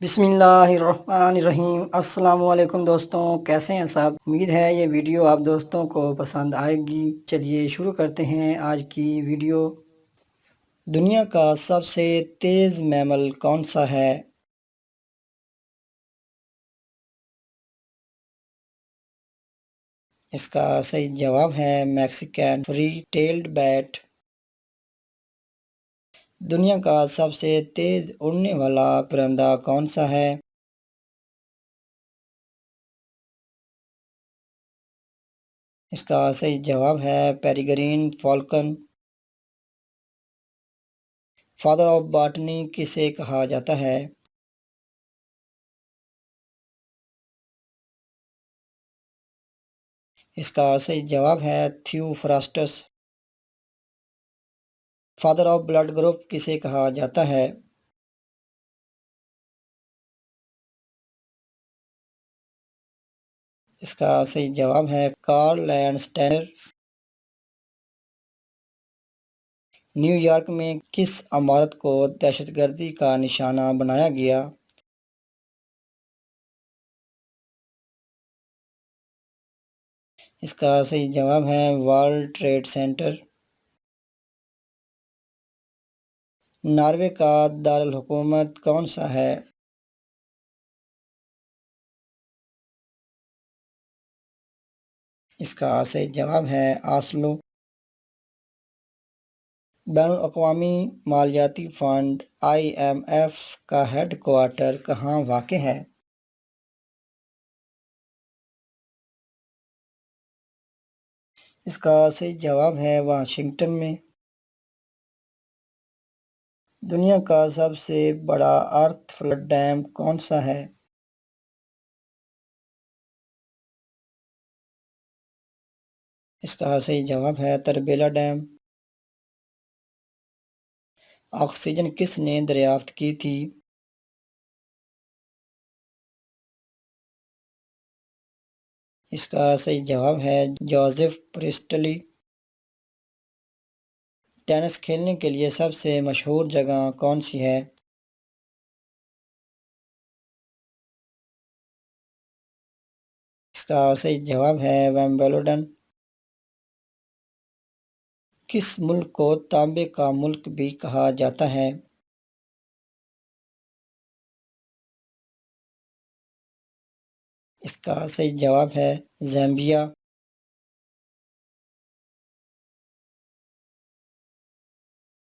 बिस्मिल्लाहिर्रहमानिर्रहीम। अस्सलाम वालेकुम दोस्तों, कैसे हैं सब। उम्मीद है ये वीडियो आप दोस्तों को पसंद आएगी। चलिए शुरू करते हैं आज की वीडियो। दुनिया का सबसे तेज़ मैमल कौन सा है। इसका सही जवाब है मैक्सिकन फ्री टेल्ड बैट। दुनिया का सबसे तेज़ उड़ने वाला परिंदा कौन सा है। इसका सही जवाब है peregrine Falcon. Father of botany किसे कहा जाता है। इसका सही जवाब है Theophrastus. Father of blood group किसे कहा जाता है। इसका सही जवाब है कार्ल लैंडस्टेनर। न्यूयॉर्क में किस इमारत को दहशतगर्दी का निशाना बनाया गया। इसका सही जवाब है वर्ल्ड ट्रेड सेंटर। नॉर्वे का दारुल हुकूमत कौन सा है। इसका सही जवाब है ऑस्लो। बैनुल अक़वामी मालियाती फंड IMF का हेडक्वार्टर कहाँ वाक़ है। इसका सही जवाब है वाशिंगटन में। दुनिया का सबसे बड़ा अर्थ फ्लड डैम कौन सा है। इसका सही जवाब है तरबेला डैम। ऑक्सीजन किसने दरियाफ्त की थी। इसका सही जवाब है जोसेफ प्रिस्टली। टेनिस खेलने के लिए सबसे मशहूर जगह कौन सी है। इसका सही जवाब है विंबलडन। किस मुल्क को तांबे का मुल्क भी कहा जाता है। इसका सही जवाब है ज़ाम्बिया।